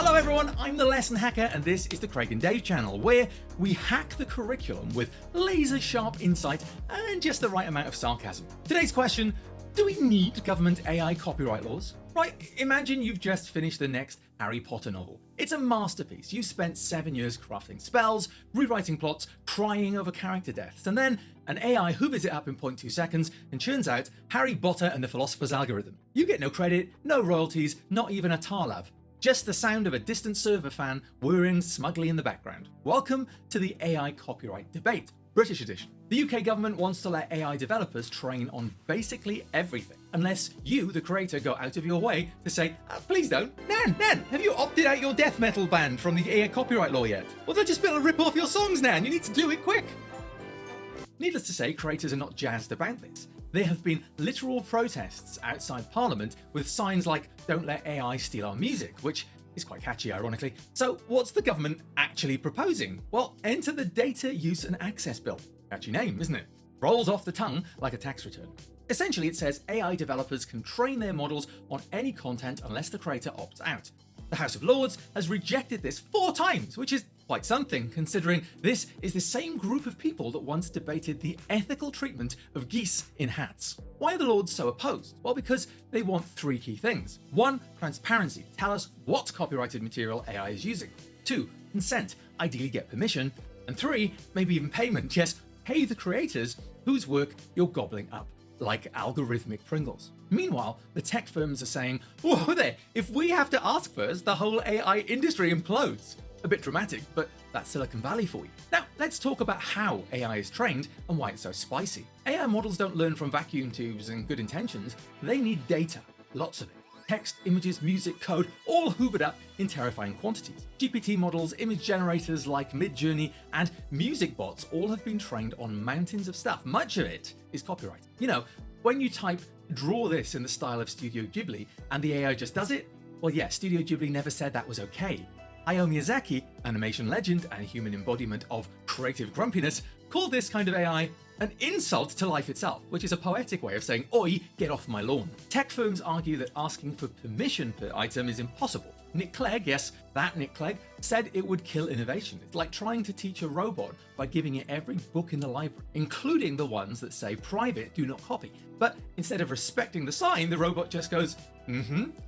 Hello everyone, I'm the Lesson Hacker and this is the Craig and Dave channel where we hack the curriculum with laser sharp insight and just the right amount of sarcasm. Today's question, do we need government AI copyright laws? Right, imagine you've just finished the next Harry Potter novel. It's a masterpiece. You spent 7 years crafting spells, rewriting plots, crying over character deaths, and then an AI hoovers it up in 0.2 seconds and churns out Harry Potter and the Philosopher's algorithm. You get no credit, no royalties, not even a tarlav. Just the sound of a distant server fan whirring smugly in the background. Welcome to the AI copyright debate, British edition. The UK government wants to let AI developers train on basically everything, unless you, the creator, go out of your way to say, please don't. Nan, have you opted out your death metal band from the AI copyright law yet? Well, they'll just be able to rip off your songs, Nan. You need to do it quick. Needless to say, creators are not jazzed about this. There have been literal protests outside Parliament with signs like, don't let AI steal our music, which is quite catchy, ironically. So what's the government actually proposing? Well, enter the Data Use and Access Bill. Catchy name, isn't it? Rolls off the tongue like a tax return. Essentially, it says AI developers can train their models on any content unless the creator opts out. The House of Lords has rejected this 4 times, which is quite something, considering this is the same group of people that once debated the ethical treatment of geese in hats. Why are the Lords so opposed? Well, because they want 3 key things. 1, transparency. Tell us what copyrighted material AI is using. 2, consent. Ideally get permission. And 3, maybe even payment. Yes, pay the creators whose work you're gobbling up, like algorithmic Pringles. Meanwhile, the tech firms are saying, whoa there, if we have to ask first, the whole AI industry implodes. A bit dramatic, but that's Silicon Valley for you. Now, let's talk about how AI is trained and why it's so spicy. AI models don't learn from vacuum tubes and good intentions. They need data, lots of it. Text, images, music, code, all hoovered up in terrifying quantities. GPT models, image generators like Midjourney, and music bots all have been trained on mountains of stuff. Much of it is copyrighted. You know, when you type, draw this in the style of Studio Ghibli, and the AI just does it? Well, yeah, Studio Ghibli never said that was okay. Hayao Miyazaki, animation legend and human embodiment of creative grumpiness, called this kind of AI an insult to life itself, which is a poetic way of saying, oi, get off my lawn. Tech firms argue that asking for permission per item is impossible. Nick Clegg, yes, that Nick Clegg, said it would kill innovation. It's like trying to teach a robot by giving it every book in the library, including the ones that say private, do not copy. But instead of respecting the sign, the robot just goes,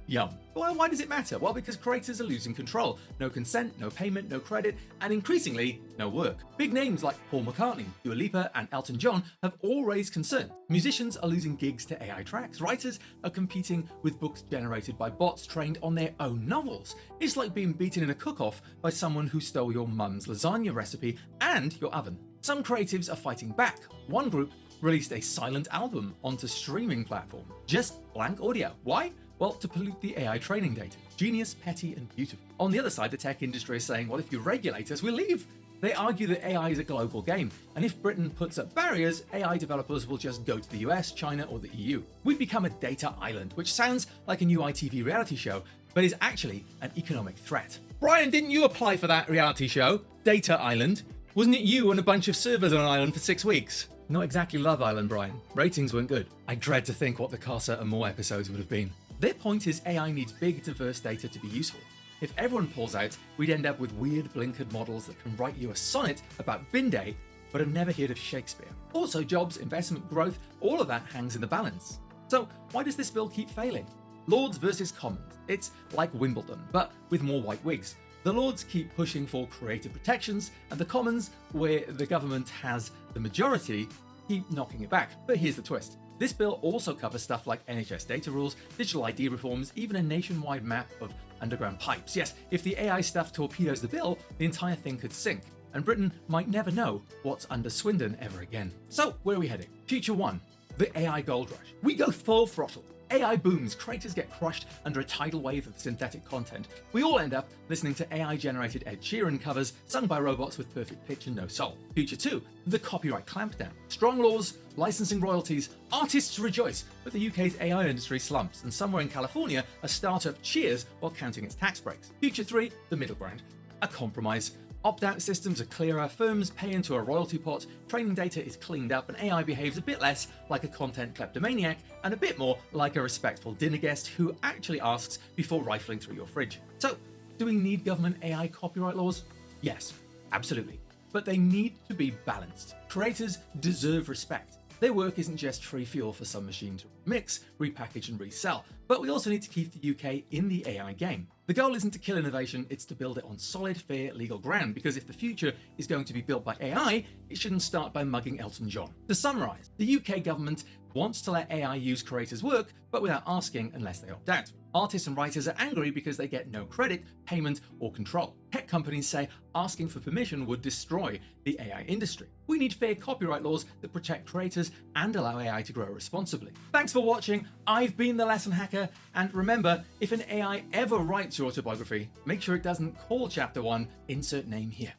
yum. Well, why does it matter? Well, because creators are losing control. No consent, no payment, no credit, and increasingly, no work. Big names like Paul McCartney, Dua Lipa, and Elton John have all raised concern. Musicians are losing gigs to AI tracks. Writers are competing with books generated by bots trained on their own novels. It's like being beaten in a cook-off by someone who stole your mum's lasagna recipe and your oven. Some creatives are fighting back. One group released a silent album onto streaming platform. Just blank audio. Why? Well, to pollute the AI training data. Genius, petty, and beautiful. On the other side, the tech industry is saying, well, if you regulate us, we'll leave. They argue that AI is a global game, and if Britain puts up barriers, AI developers will just go to the US, China, or the EU. We've become a data island, which sounds like a new ITV reality show, but is actually an economic threat. Brian, didn't you apply for that reality show? Data Island? Wasn't it you and a bunch of servers on an island for 6 weeks? Not exactly Love Island, Brian. Ratings weren't good. I dread to think what the Casa and More episodes would have been. Their point is AI needs big, diverse data to be useful. If everyone pulls out, we'd end up with weird blinkered models that can write you a sonnet about bin day, but have never heard of Shakespeare. Also, jobs, investment, growth, all of that hangs in the balance. So why does this bill keep failing? Lords versus Commons. It's like Wimbledon, but with more white wigs. The Lords keep pushing for creative protections, and the Commons, where the government has the majority, keep knocking it back. But here's the twist. This bill also covers stuff like NHS data rules, digital ID reforms, even a nationwide map of underground pipes. Yes, if the AI stuff torpedoes the bill, the entire thing could sink, and Britain might never know what's under Swindon ever again. So, where are we heading? Future 1, the AI gold rush. We go full throttle. AI booms, creators get crushed under a tidal wave of synthetic content. We all end up listening to AI-generated Ed Sheeran covers sung by robots with perfect pitch and no soul. Future 2, the copyright clampdown. Strong laws, licensing royalties, artists rejoice, but the UK's AI industry slumps, and somewhere in California, a startup cheers while counting its tax breaks. Future 3, the middle ground. A compromise. Opt-out systems are clearer, firms pay into a royalty pot, training data is cleaned up, and AI behaves a bit less like a content kleptomaniac and a bit more like a respectful dinner guest who actually asks before rifling through your fridge. So, Do we need government AI copyright laws? Yes, absolutely. But they need to be balanced. Creators deserve respect. Their work isn't just free fuel for some machine to remix, repackage, and resell, but we also need to keep the UK in the AI game. The goal isn't to kill innovation, it's to build it on solid, fair, legal ground, because if the future is going to be built by AI, it shouldn't start by mugging Elton John. To summarise, the UK government wants to let AI use creators' work, but without asking unless they opt out. Artists and writers are angry because they get no credit, payment, or control. Tech companies say asking for permission would destroy the AI industry. We need fair copyright laws that protect creators and allow AI to grow responsibly. Thanks for watching. I've been the Lesson Hacker, and remember, if an AI ever writes your autobiography, make sure it doesn't call Chapter 1 insert name here.